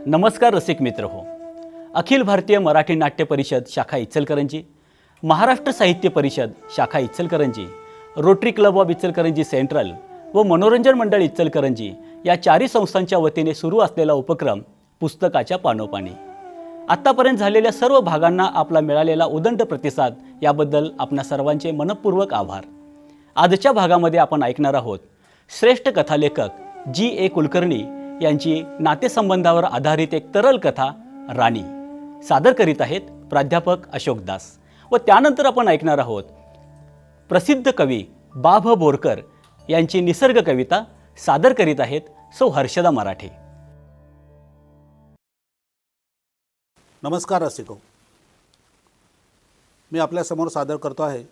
नमस्कार रसिक मित्र हो. अखिल भारतीय मराठी नाट्य परिषद शाखा इचलकरंजी, महाराष्ट्र साहित्य परिषद शाखा Ichalkaranji, rotary club of Ichalkaranji central व मनोरंजन मंडळ इचलकरंजी या चारही संस्थांच्या वतीने सुरू असलेला उपक्रम पुस्तकाच्या पानोपानी. आत्तापर्यंत झालेल्या सर्व भागांना आपला मिळालेला उदंड प्रतिसाद याबद्दल आपणा सर्वांचे मनपूर्वक आभार. आजच्या भागामध्ये आपण ऐकणार आहोत श्रेष्ठ कथालेखक जी. कुलकर्णी यांची नातेसंबंधावर आधारित एक तरल कथा राणी. सादर करीत आहेत प्राध्यापक अशोक दास. व त्यानंतर आपण ऐकणार आहोत प्रसिद्ध कवी बाभ बोरकर यांची निसर्ग कविता. सादर करीत आहेत सौ हर्षदा मराठे. नमस्कार रसिको, मी आपल्यासमोर सादर करतो आहे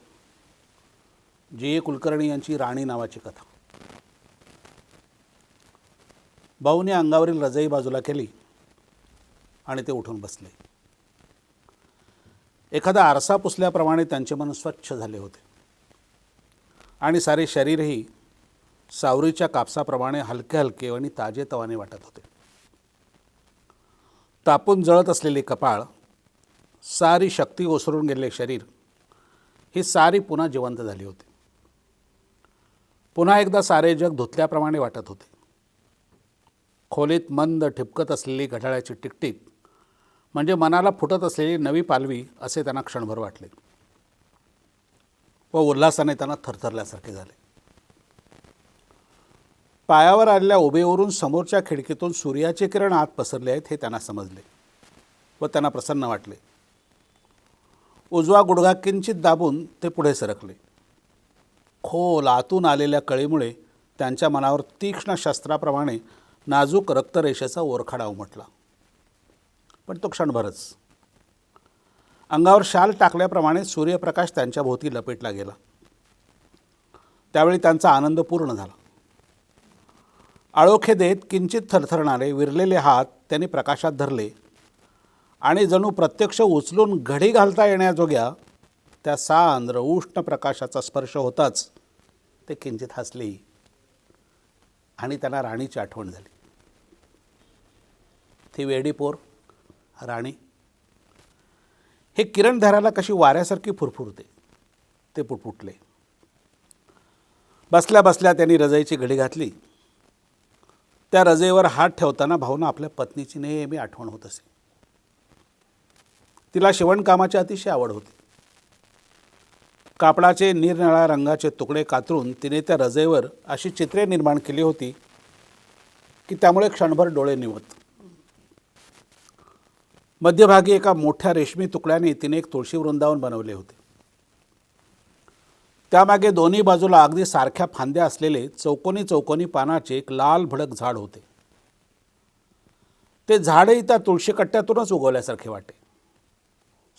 जी. कुलकर्णी यांची राणी नावाची कथा. भाऊने अंगावरील रजाई बाजूला केली आणि ते उठून बसले. एखादा आरसा पुसल्याप्रमाणे त्यांचे मन स्वच्छ झाले होते आणि सारे शरीरही सावरीच्या कापसाप्रमाणे हलके हलके आणि ताजेतवाने वाटत होते. तापून जळत असलेले कपाळ, सारी शक्ती ओसरून गेलेले शरीर ही सारी पुन्हा जिवंत झाली होती. पुन्हा एकदा सारे जग धुतल्याप्रमाणे वाटत होते. खोलीत मंद ठिपकत असलेली घड्याळाची टिकटिक म्हणजे मनाला फुटत असलेली नवी पालवी असे त्यांना क्षणभर वाटले व उल्हासाने त्यांना थरथरल्यासारखे झाले. पायावर आलेल्या उभेवरून समोरच्या खिडकीतून सूर्याचे किरण आत पसरले आहेत हे त्यांना समजले व त्यांना प्रसन्न वाटले. उजवा गुडघा किंचित दाबून ते पुढे सरकले. खोल आतून आलेल्या कळीमुळे त्यांच्या मनावर तीक्ष्ण शस्त्राप्रमाणे नाजूक रक्तरेषेचा ओरखडा उमटला. पण तो क्षणभरच. अंगावर शाल टाकल्याप्रमाणे सूर्यप्रकाश त्यांच्या भोवती लपेटला गेला. त्यावेळी त्यांचा आनंद पूर्ण झाला. आळोखे देत किंचित थरथरणारे विरलेले हात त्यांनी प्रकाशात धरले आणि जणू प्रत्यक्ष उचलून घडी घालता येण्याजोग्या त्या सांद्र उष्ण प्रकाशाचा स्पर्श होताच ते किंचित हसले आणि त्यांना राणीची आठवण झाली. ती वेडी पोर राणी, हे किरण धराला कशी वाऱ्यासारखी फुरफुरते ते पुटपुटले. बसल्या बसल्या त्यांनी रजाईची घडी घातली. त्या रजेवर हात ठेवताना भाऊंना आपल्या पत्नीची नेहमी आठवण होत असे. तिला शिवणकामाची अतिशय आवड होती. कापडाचे निरनिळ्या रंगाचे तुकडे कातरून तिने त्या रजेवर अशी चित्रे निर्माण केली होती की त्यामुळे क्षणभर डोळे निवत. मध्यभागी एका मोठ्या रेशमी तुकड्याने तिने एक तुळशी वृंदावन बनवले होते. त्यामागे दोन्ही बाजूला अगदी सारख्या फांद्या असलेले चौकोनी चौकोनी पानाचे एक लाल भडक झाड होते. ते झाडही त्या तुळशी कट्ट्यातूनच उगवल्यासारखे वाटे.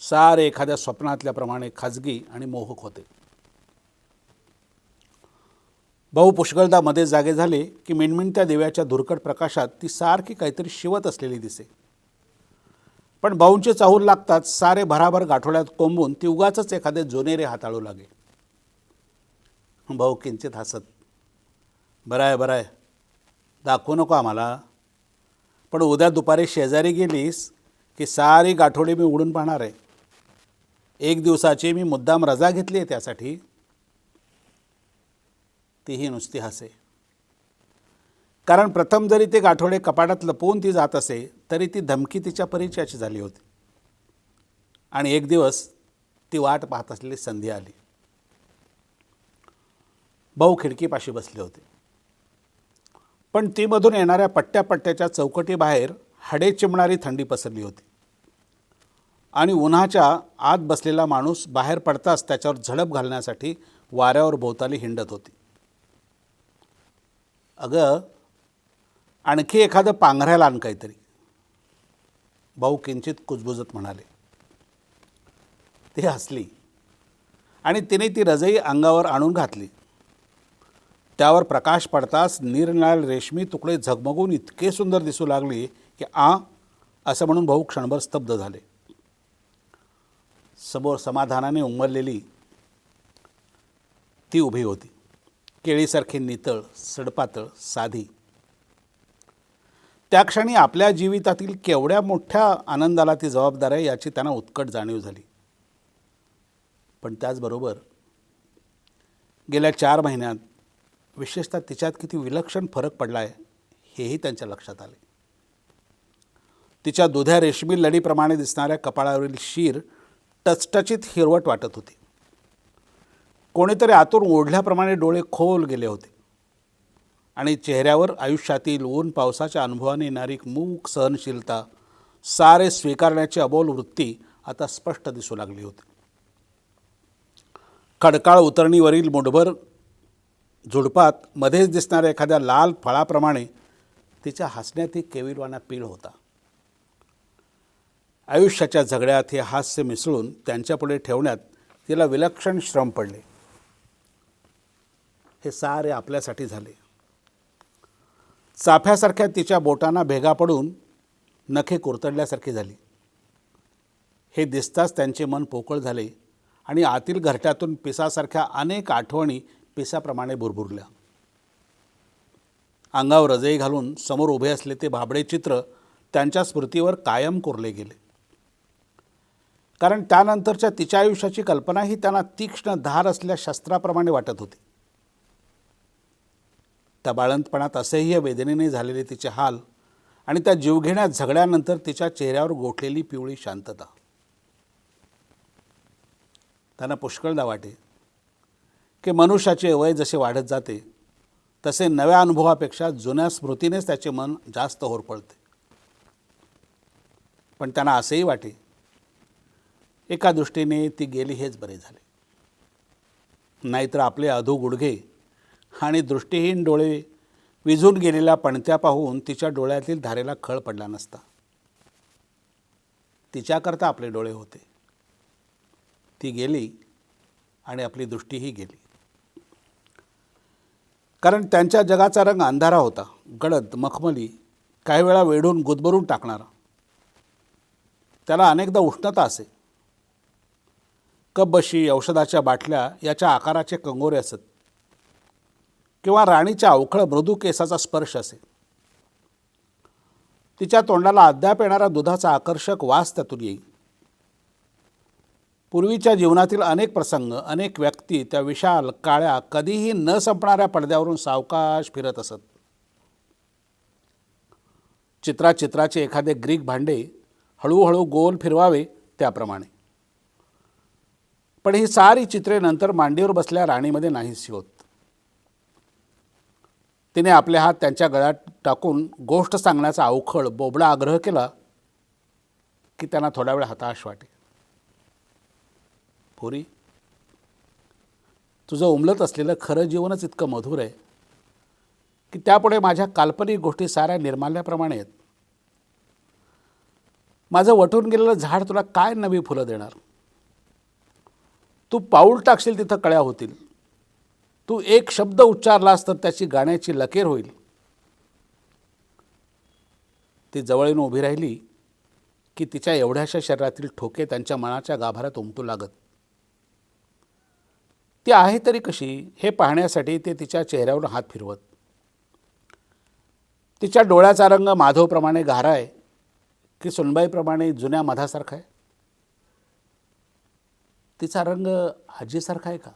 सारे एखाद्या स्वप्नातल्याप्रमाणे खाजगी आणि मोहक होते. भाऊ पुष्कळदा मध्ये जागे झाले की मिणमिणत्या दिव्याच्या धुरकट प्रकाशात ती सारखी काहीतरी शिवत असलेली दिसे. पण भाऊंचे चाहूल लागताच सारे भराभर गाठोड्यात कोंबून ती उगाचच एखादे जोनेरे हाताळू लागे. भाऊ किंचित हसत, बरं आहे, दाखवू नको आम्हाला, पण उद्या दुपारी शेजारी गेलीस की सारी गाठोडी मी उघडून पाहणार आहे. एक दिवसाची मी मुद्दाम रजा घेतली आहे त्यासाठी. तीही नुसती हसे. कारण प्रथम जरी ते गाठोडे कपाटात लपवून ती जात असे तरी ती धमकी तिच्या परिचयाची झाली होती आणि एक दिवस ती वाट पाहत असलेली संधी आली. भाऊ खिडकीपाशी बसले होते. पण तीमधून येणाऱ्या पट्ट्याच्या चौकटीबाहेर हाडे चिमणारी थंडी पसरली होती आणि उन्हाच्या आत बसलेला माणूस बाहेर पडताच त्याच्यावर झडप घालण्यासाठी वाऱ्यावर भोवताली हिंडत होती. अगं, आणखी एखादं पांघरायला आण काहीतरी, भाऊ किंचित कुजबुजत म्हणाले. ती हसली आणि तिने ती रजाई अंगावर आणून घातली. त्यावर प्रकाश पडताच निरनिराळे रेशमी तुकडे झगमगून इतके सुंदर दिसू लागले की असं म्हणून भाऊ क्षणभर स्तब्ध झाले. समोर समाधानाने उमललेली ती उभी होती. केळीसारखी नितळ, सडपातळ, साधी. त्या क्षणी आपल्या जीवितातील केवढ्या मोठ्या आनंदाला ती जबाबदार आहे याची त्यांना उत्कट जाणीव झाली. पण त्याचबरोबर गेल्या 4 महिन्यात विशेषतः तिच्यात किती विलक्षण फरक पडला आहे हेही त्यांच्या लक्षात आले. तिच्या दुध्या रेशमी लडीप्रमाणे दिसणाऱ्या कपाळावरील शीर टचटचीत हिरवट वाटत होती. कोणीतरी आतून ओढल्याप्रमाणे डोळे खोल गेले होते आणि चेहऱ्यावर आयुष्यातील ऊन पावसाच्या अनुभवाने येणारी मूक सहनशीलता, सारे स्वीकारण्याची अबोल वृत्ती आता स्पष्ट दिसू लागली होती. खडकाळ उतरणीवरील मुठभर झुडपात मध्येच दिसणाऱ्या एखाद्या लाल फळाप्रमाणे तिच्या हसण्यातही केविलवाना पीळ होता. आयुष्याच्या झगड्यात हे हास्य मिसळून त्यांच्यापुढे ठेवण्यात तिला विलक्षण श्रम पडले. हे सारे आपल्यासाठी झाले. चाफ्यासारख्या तिच्या बोटांना भेगा पडून नखे कुरतडल्यासारखी झाली. हे दिसताच त्यांचे मन पोकळ झाले आणि आतील घरट्यातून पिसासारख्या अनेक आठवणी पिसाप्रमाणे भुरभुरल्या. अंगावर रजई घालून समोर उभे असले ते भाबडे चित्र त्यांच्या स्मृतीवर कायम कोरले गेले. कारण त्यानंतरच्या तिच्या आयुष्याची कल्पना ही त्यांना तीक्ष्ण धार असलेल्या शस्त्राप्रमाणे वाटत होती. त्या बाळंतपणात असह्य वेदनेने झालेले तिचे हाल आणि त्या जीवघेण्या झगड्यानंतर तिच्या चेहऱ्यावर गोठलेली पिवळी शांतता त्यांना पुष्कळदा वाटे की मनुष्याचे वय जसे वाढत जाते तसे नव्या अनुभवापेक्षा जुन्या स्मृतीनेच त्याचे मन जास्त होरपळते. पण त्यांना असेही वाटे एका दृष्टीने ती गेली हेच बरे झाले. नाहीतर आपले अधू गुडघे आणि दृष्टीहीन डोळे विझून गेलेल्या पणत्या पाहून तिच्या डोळ्यातील धारेला खळ पडला नसता. तिच्याकरता आपले डोळे होते. ती गेली आणि आपली दृष्टीही गेली. कारण त्यांच्या जगाचा रंग अंधारा होता, गडद, मखमली, काही वेळा वेढून गुदमरून टाकणारा. त्याला अनेकदा उष्णता असे. कपबशी, औषधाच्या बाटल्या याच्या आकाराचे कंगोरे असत किंवा राणीच्या अवखळ मृदू केसाचा स्पर्श असे. तिच्या तोंडाला अद्याप येणारा दुधाचा आकर्षक वास त्यातून येई. पूर्वीच्या जीवनातील अनेक प्रसंग, अनेक व्यक्ती त्या विशाल काळ्या कधीही न संपणाऱ्या पडद्यावरून सावकाश फिरत असत. चित्राचे एखादे ग्रीक भांडे हळूहळू गोल फिरवावे त्याप्रमाणे. पण ही सारी चित्रे नंतर मांडीवर बसल्या राणीमध्ये नाहीशी होत. तिने आपले हात त्यांच्या गळ्यात टाकून गोष्ट सांगण्याचा अवखळ बोबडा आग्रह केला की त्यांना थोडा वेळ हताश वाटे. पुरी, तुझं उमलत असलेलं खरं जीवनच इतकं मधुर आहे की त्यापुढे माझ्या काल्पनिक गोष्टी साऱ्या निर्माल्याप्रमाणे आहेत. माझं वटून गेलेलं झाड तुला काय नवी फुलं देणार? तू पाऊल टाकशील तिथं कळ्या होतील. तू एक शब्द उच्चारलास तर त्याची गाण्याची लकीर होईल. ती जवळ येऊन उभी राहिली की तिच्या एवढ्याशा शरीरातील ठोके त्यांच्या मनाच्या गाभाऱ्यात उमटू लागत. ती आहे तरी कशी हे पाहण्यासाठी ते तिच्या चेहऱ्यावर हात फिरवत. तिच्या डोळ्याचा रंग माधवप्रमाणे गारा आहे की सुनबाईप्रमाणे जुन्या मधासारखा आहे? तिचा रंग आजीसारखा आहे का?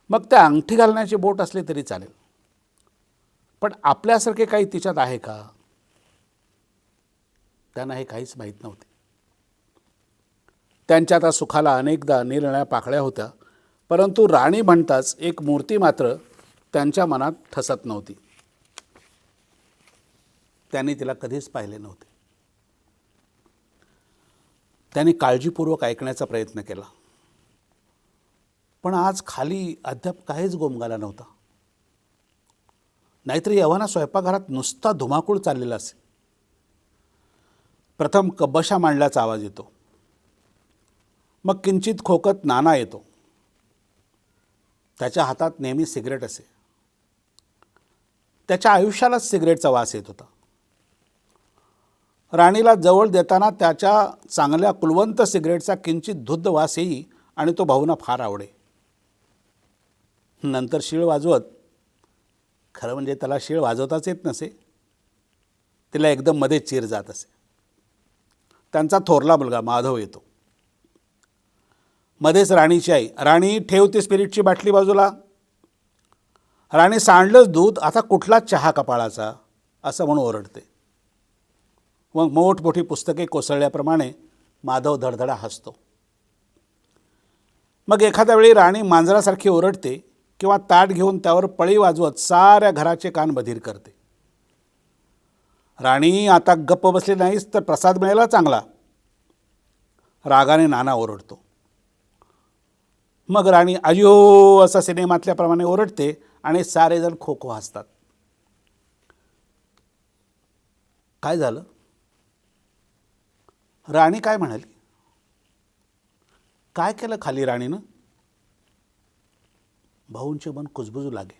मग त्या अंगठी घालण्याचे बोट असले तरी चालेल, पण आपल्यासारखे काही तिच्यात आहे का? त्यांना हे काहीच माहीत नव्हते. त्यांच्या त्या सुखाला अनेकदा निरनिळ्या पाकळ्या होत्या, परंतु राणी म्हणताच एक मूर्ती मात्र त्यांच्या मनात ठसत नव्हती. त्यांनी तिला कधीच पाहिले नव्हते. त्यांनी काळजीपूर्वक ऐकण्याचा प्रयत्न केला, पण आज खाली अद्याप काहीच गोमगाला नव्हता. नाहीतरी यव्हाना स्वयंपाकघरात नुसता धुमाकूळ चाललेला असे. प्रथम कब्बशा मांडल्याचा आवाज येतो, मग किंचित खोकत नाना येतो. त्याच्या हातात नेहमी सिगरेट असे. त्याच्या आयुष्यालाच सिगरेटचा वास येत होता. राणीला जवळ देताना त्याच्या चांगल्या कुलवंत सिगरेटचा किंचित धुद्ध वास येई आणि तो भाऊंना फार आवडे. नंतर शीळ वाजवत, खरं म्हणजे त्याला शीळ वाजवताच येत नसे, तिला एकदम मध्ये चीर जात असे. त्यांचा थोरला मुलगा माधव येतो. मध्येच राणीची आई, राणी ठेव ती स्पिरिटची बाटली बाजूला. राणी सांडलंच दूध, आता कुठला चहा कपाळाचा, असं म्हणून ओरडते. मग मोठमोठी पुस्तके कोसळल्याप्रमाणे माधव धडधडा हसतो. मग एखाद्या वेळी राणी मांजरासारखी ओरडते किंवा ताट घेऊन त्यावर पळी वाजवत साऱ्या घराचे कान बधीर करते. राणी आता गप्प बसली नाहीस तर प्रसाद मिळाला चांगला, रागाने नाना ओरडतो. मग राणी अयो असा सिनेमातल्याप्रमाणे ओरडते आणि सारेजण खो खो हसतात. काय झालं? राणी काय म्हणाली? काय केलं खाली राणीनं? भाऊंचे मन कुजबुजू लागे.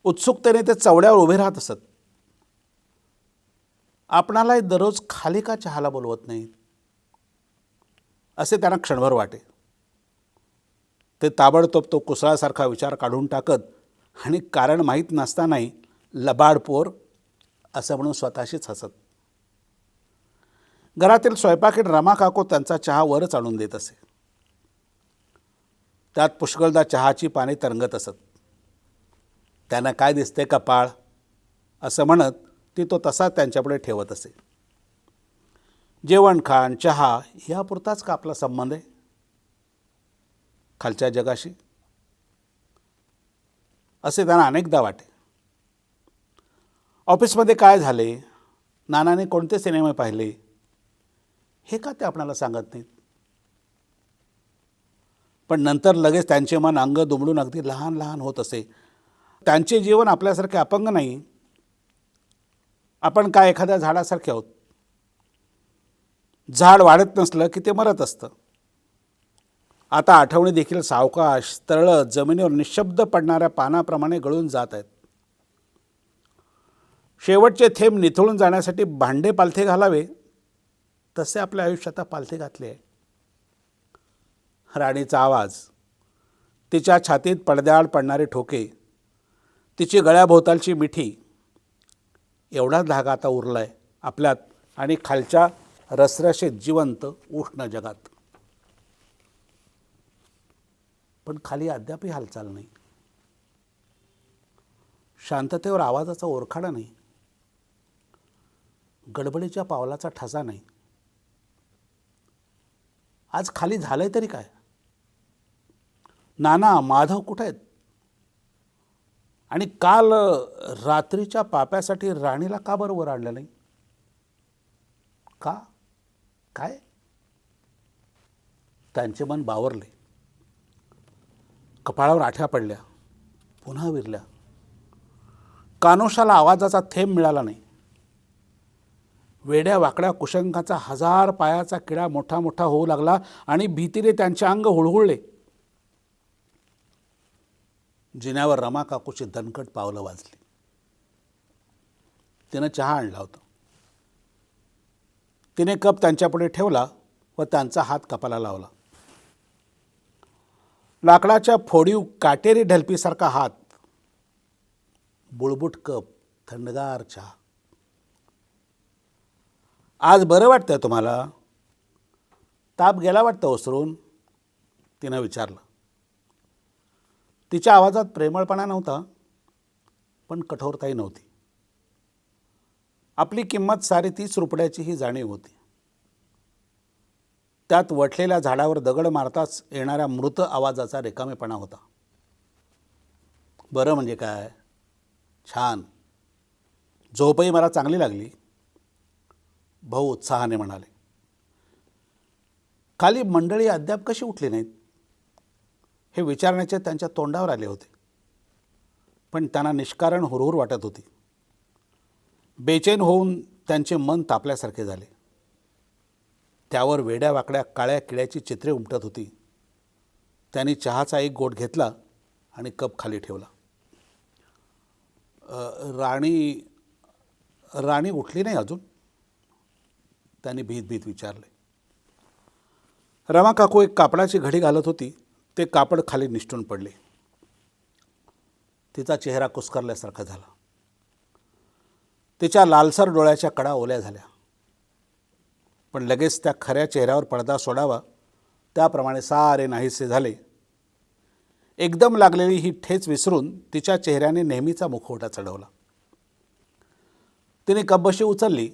उत्सुकतेने ते चवड्यावर उभे राहत असत. आपणालाही दररोज खाली का चहाला बोलवत नाहीत असे त्यांना क्षणभर वाटे. ते ताबडतोब तो कुसळासारखा विचार काढून टाकत आणि कारण माहीत नसतानाही लबाडपोर असं म्हणून स्वतःशीच हसत. घरातील स्वयंपाकीण रमा काकू त्यांचा चहा वरच आणून देत असे. त्यात पुष्कळदा चहाची पाने तरंगत असत. त्यांना काय दिसते कपाळ असं म्हणत ती तो तसा त्यांच्यापुढे ठेवत असे. जेवण खाण चहा यापुरताच का आपला संबंध आहे खालच्या जगाशी, असे त्यांना अनेकदा वाटे. ऑफिसमध्ये काय झाले, नानाने कोणते सिनेमे पाहिले, हे का ते आपणाला सांगत नाहीत. पण नंतर लगेच त्यांचे मन अंग दुमडून अगदी लहान लहान होत असे. त्यांचे जीवन आपल्यासारखे अपंग नाही. आपण काय एखाद्या झाडासारखे आहोत. झाड वाढत नसलं की ते मरत असतं. आता आठवणी देखील सावकाश तरळत जमिनीवर निशब्द पडणाऱ्या पानाप्रमाणे गळून जात आहेत. शेवटचे थेंब निथळून जाण्यासाठी भांडे पालथे घालावे तसे आपल्या आयुष्यात पालथे घातले आहे. राणीचा आवाज, तिच्या छातीत पडद्याआड पडणारे ठोके, तिची गळ्याभोवतालची मिठी, एवढा धागा आता उरला आहे आपल्यात आणि खालच्या रसरशीत जिवंत उष्ण जगात. पण खाली अद्यापही हालचाल नाही. शांततेवर आवाजाचा ओरखाडा नाही. गडबडीच्या पावलाचा ठसा नाही. आज खाली झालंय तरी काय? नाना माधव कुठे आहेत? आणि काल रात्रीच्या पाप्यासाठी राणीला का बरोबर आणलं नाही? का? काय? त्यांचे मन बावरले. कपाळावर आठ्या पडल्या, पुन्हा विरल्या. कानोशाला आवाजाचा थेंब मिळाला नाही. वेड्या वाकड्या कुशंकाचा 1000 पायाचा किडा मोठा मोठा होऊ लागला आणि भीतीने त्यांचे अंग हुळहुळले. जिन्यावर रमा काकूची दणकट पावलं वाजली. तिनं चहा आणला होता. तिने कप त्यांच्यापुढे ठेवला व त्यांचा हात कपाला लावला. लाकडाच्या फोडीव काटेरी ढलपीसारखा हात, बुळबुट कप, थंडगार चहा. आज बरं वाटतंय तुम्हाला? ताप गेला वाटतं ओसरून? तिनं विचारलं. तिच्या आवाजात प्रेमळपणा नव्हता, पण कठोरताही नव्हती. आपली किंमत सारी 30 रुपयाची ही जाणीव होती. त्यात वटलेल्या झाडावर दगड मारताच येणाऱ्या मृत आवाजाचा रिकामेपणा होता. बरं म्हणजे काय, छान. झोपही मला चांगली लागली, भाऊ उत्साहाने म्हणाले. खाली मंडळी अद्याप कशी उठली नाहीत हे विचारण्याचे त्यांच्या तोंडावर आले होते. पण त्यांना निष्कारण हुरहुर वाटत होती. बेचैन होऊन त्यांचे मन तापल्यासारखे झाले. त्यावर वेड्या वाकड्या काळ्या किड्याची चित्रे उमटत होती. त्यांनी चहाचा एक घोट घेतला आणि कप खाली ठेवला. राणी उठली नाही अजून? त्यांनी भीत भीत विचारले. रमा काकू एक कापडाची घडी घालत होती. ते कापड खाली निसटून पडले. तिचा चेहरा कुस्करल्यासारखा झाला. तिच्या लालसर डोळ्याच्या कडा ओल्या झाल्या, पण लगेच त्या खऱ्या चेहऱ्यावर पडदा सोडावा त्याप्रमाणे सारे नाहीसे झाले. एकदम लागलेली ही ठेच विसरून तिच्या चेहऱ्याने नेहमीचा मुखवटा चढवला. तिने कब्बशी उचलली.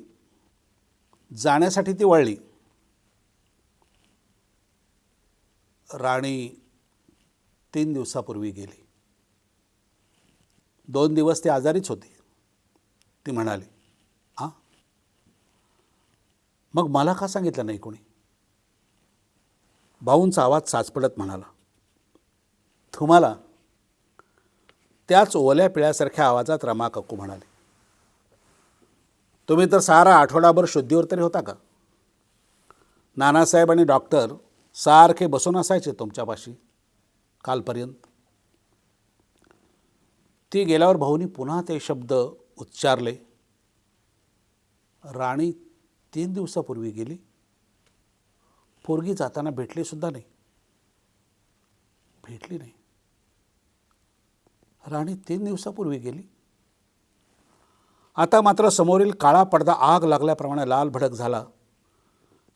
जाण्यासाठी ती वळली. राणी 3 दिवसापूर्वी गेली. 2 दिवस ती आजारीच होती. ती म्हणाली, हां, मग मला का सांगितलं नाही कोणी? भाऊंचा आवाज साचपडत म्हणाला, तुम्हाला? त्याच ओल्या पिळ्यासारख्या आवाजात रमा काकू म्हणाले, तुम्ही तर सारा आठवडाभर शुद्धीवर तरी होता का? नानासाहेब आणि डॉक्टर सारखे बसून असायचे तुमच्यापाशी कालपर्यंत. ती गेल्यावर भाऊनी पुन्हा ते शब्द उच्चारले. राणी 3 दिवसापूर्वी गेली. पोरगी जाताना भेटली सुद्धा नाही. भेटली नाही. राणी 3 दिवसापूर्वी गेली. आता मात्र समोरील काळा पडदा आग लागल्याप्रमाणे लाल भडक झाला.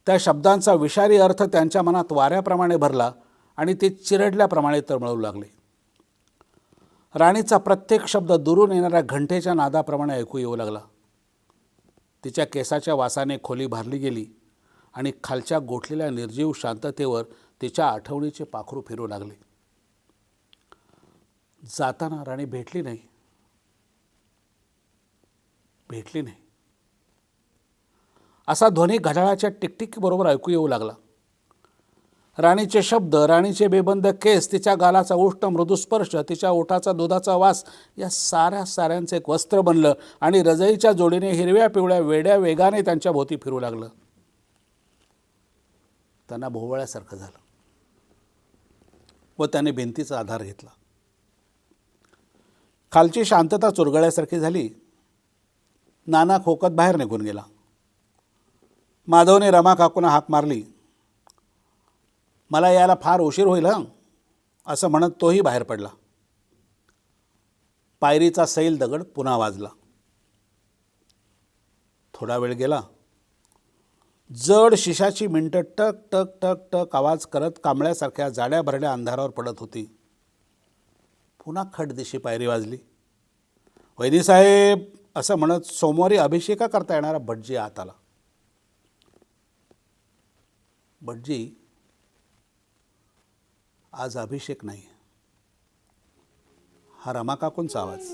त्या शब्दांचा विषारी अर्थ त्यांच्या मनात वाऱ्याप्रमाणे भरला आणि ते चिरडल्याप्रमाणे तळमळू लागले. राणीचा प्रत्येक शब्द दुरून येणाऱ्या घंटेच्या नादाप्रमाणे ऐकू येऊ लागला. तिच्या केसाच्या वासाने खोली भारली गेली आणि खालच्या गोठलेल्या निर्जीव शांततेवर तिच्या आठवणीचे पाखरू फिरू लागले. जाताना राणी भेटली नाही. भेटली नाही असा ध्वनी घड्याळाच्या टिकटिकीबरोबर ऐकू येऊ लागला. राणीचे शब्द, राणीचे बेबंद केस, तिच्या गालाचा उष्ण मृदू स्पर्श, तिच्या ओठाचा दुधाचा वास या साऱ्यांचं एक वस्त्र बनलं आणि रजईच्या जोडीने हिरव्या पिवळ्या वेड्या वेगाने त्यांच्या भोवती फिरू लागलं. त्यांना भोवळ्यासारखं झालं व त्याने भिंतीचा आधार घेतला. खालची शांतता चुरगळल्यासारखी झाली. नाना खोकत बाहेर निघून गेला. माधवने रमा काकूंना हाक मारली. मला यायला फार उशीर होईल हं, असं म्हणत तोही बाहेर पडला. पायरीचा सैल दगड पुन्हा वाजला. थोडा वेळ गेला. जड शिशाची मिंटं टक टक टक टक आवाज करत कांबळ्यासारख्या जाड्या भरड्या अंधारावर पडत होती. पुन्हा खटदिशी पायरी वाजली. वैनीसाहेब असं म्हणत सोमवारी अभिषेका करता येणारा भटजी आत आला. भटजी, आज अभिषेक नाही. हा रमा काकूंचा आवाज.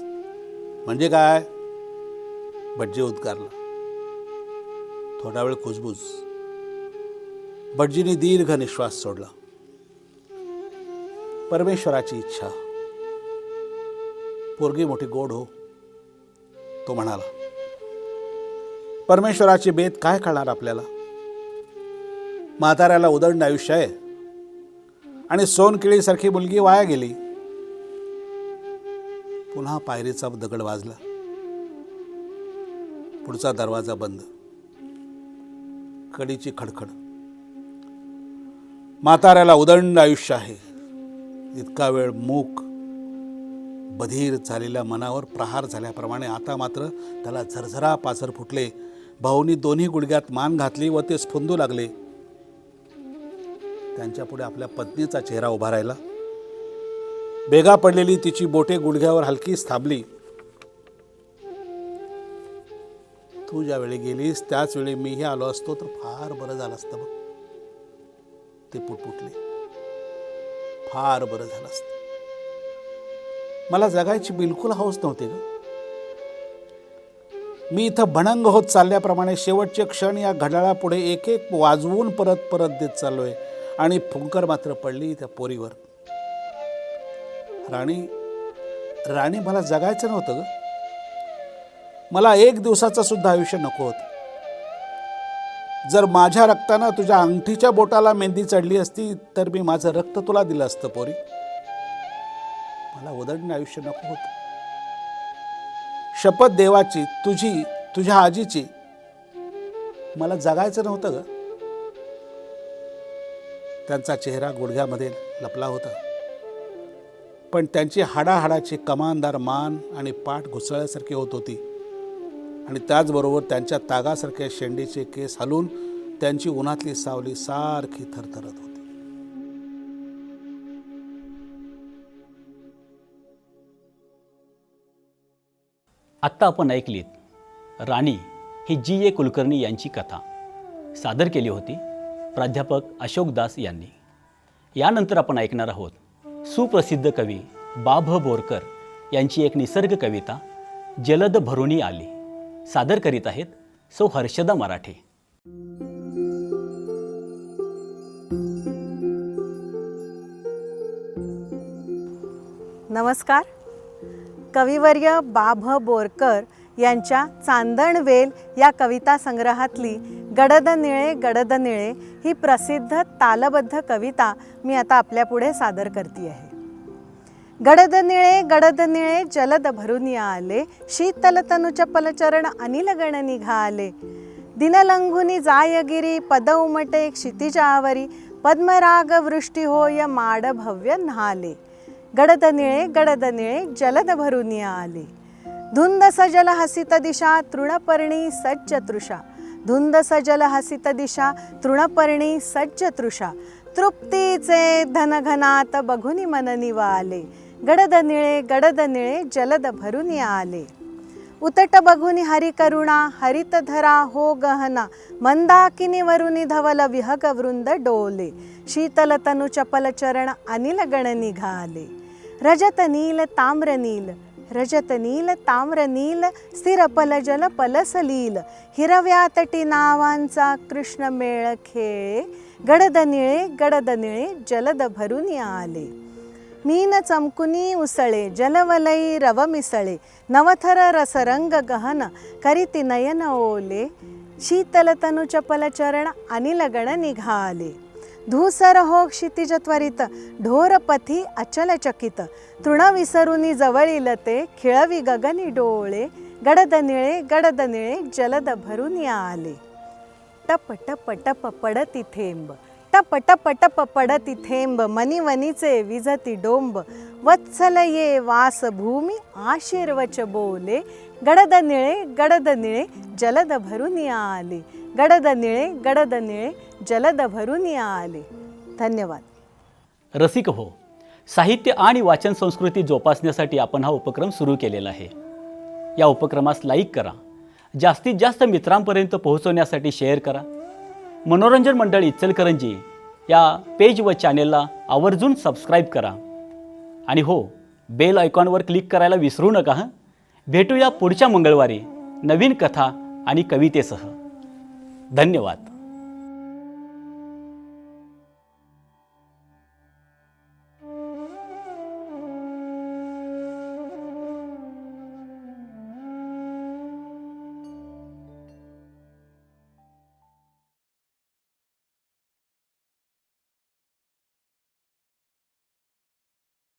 म्हणजे काय? भटजी उद्गारला. थोडा वेळ कुजबूज. भटजीने दीर्घ निश्वास सोडला. परमेश्वराची इच्छा. पोरगी मोठी गोड हो, तो म्हणाला. परमेश्वराची बेत काय कळणार आपल्याला? म्हाताऱ्याला उदंड आयुष्य आहे आणि सोनकिळीसारखी मुलगी वाया गेली. पुन्हा पायरीचा दगड वाजला. पुढचा दरवाजा बंद. कडीची खडखड. म्हाताऱ्याला उदंड आयुष्य आहे. इतका वेळ मूक बधीर झालेल्या मनावर प्रहार झाल्याप्रमाणे आता मात्र त्याला झरझरा पाझर फुटले. भाऊनी दोन्ही गुडघ्यात मान घातली व ते स्फुंदू लागले. त्यांच्यापुढे आपल्या पत्नीचा चेहरा उभा राहिला. बेगा पडलेली तिची बोटे गुडघ्यावर हलकीच थांबली. तू ज्यावेळी गेलीस त्याच वेळी मीही आलो असतो तर फार बरं झालं असतं बघ, ते पुटपुटले. फार बरं झालं असतं. मला जगायची बिलकुल हौस नव्हती ग. मी इथं भणंग होत चालल्याप्रमाणे शेवटचे क्षण या घड्याळापुढे एक एक वाजवून परत परत देत चाललोय आणि फुंकर मात्र पडली त्या पोरीवर. राणी मला जगायचं नव्हतं ग. मला 1 दिवसाचं सुद्धा आयुष्य नको होतं. जर माझ्या रक्तानं तुझ्या अंगठीच्या बोटाला मेहंदी चढली असती तर मी माझं रक्त तुला दिलं असतं पोरी. मला उदंड आयुष्य नको होतं. शपथ देवाची, तुझी, तुझ्या आजीची, मला जगायचं नव्हतं ग. त्यांचा चेहरा गुडघ्यामध्ये लपला होता, पण त्यांची हाडाहाडाची कमानदार मान आणि पाठ घुसळल्यासारखी होत होती. आणि त्याचबरोबर त्यांच्या तागासारख्या शेंडीचे केस हलून त्यांची उन्हातली सावली सारखी थरथरत होती. आत्ता आपण ऐकलीत राणी ही जी कुलकर्णी यांची कथा. सादर केली होती प्राध्यापक अशोक दास यांनी. यानंतर आपण ऐकणार आहोत सुप्रसिद्ध कवी बा.भ. बोरकर यांची एक निसर्ग कविता जलद भरुनी आली. सादर करीत आहेत सौ हर्षदा मराठे. नमस्कार. कविवर्य बा.भ. बोरकर यांच्या चांदणवेल या कविता संग्रहातली गडद निळे ही प्रसिद्ध तालबद्ध कविता मी आता आपल्यापुढे सादर करते आहे. गडद निळे जलद भरून आले, शीतल तनु चपल चरण अनिल गण निघाले. दिनलंघुनी जायगिरी पद उमटे क्षितिजावरी, पद्मराग वृष्टी होय माड भव्य न्हाले. गडद निळे जलद भरून आले. धुंद सजल हसित दिशा तृणपर्णी सज्ज तृषा, धुंद सजल हसित दिशा तृणपर्णी सज्ज तृषा. तृप्तीचे धनघनात बघुनी मन निवाले. गडद निळे जलद भरून आले. उतट बघुनी हरि करुणा हरित धरा हो गहना, मंदाकिनी वरुनी धवल विहग वृंद डोले. शीतल तनु चपल चरण अनिल गण निघाले. रजत नील ताम्र नील स्थिर पल जल पलसलील, हिरव्या तटी नावांचा कृष्ण मेळ खेळे. गडद निळे जलद भरून आले. मीन चमकुनी उसळे जलवलई रव मिसळे, नवथर रसरंग गहन करीती नयन ओले. शीतल तनु चपल चरण अनिल गण निघाले. धूसर हो क्षितिज त्वरित ढोरपथी अचल चकित, तृण विसरुनी जवळील ते खिळवी गगनी डोळे. गडद निळे जलद भरून आले. टप टप टप पडती थेंब, टप टप टप पडती थेंब, मनीवनीचे विजती डोंब. वत्सल ये वास भूमी आशीर्वच बोले. गडद निळे जलद भरून आले. गडद निळे जलद भरून आले. धन्यवाद. रसिक हो, साहित्य आणि वाचन संस्कृती जोपासण्यासाठी आपण हा उपक्रम सुरू केलेला आहे. या उपक्रमास लाईक करा, जास्तीत जास्त मित्रांपर्यंत पोहोचवण्यासाठी शेअर करा. मनोरंजन मंडळ इचलकरंजी या पेज व चॅनेलला आवर्जून सबस्क्राईब करा. आणि हो, बेल आयकॉनवर क्लिक करायला विसरू नका. भेटूया पुढच्या मंगळवारी नवीन कथा आणि कवितेसह. धन्यवाद.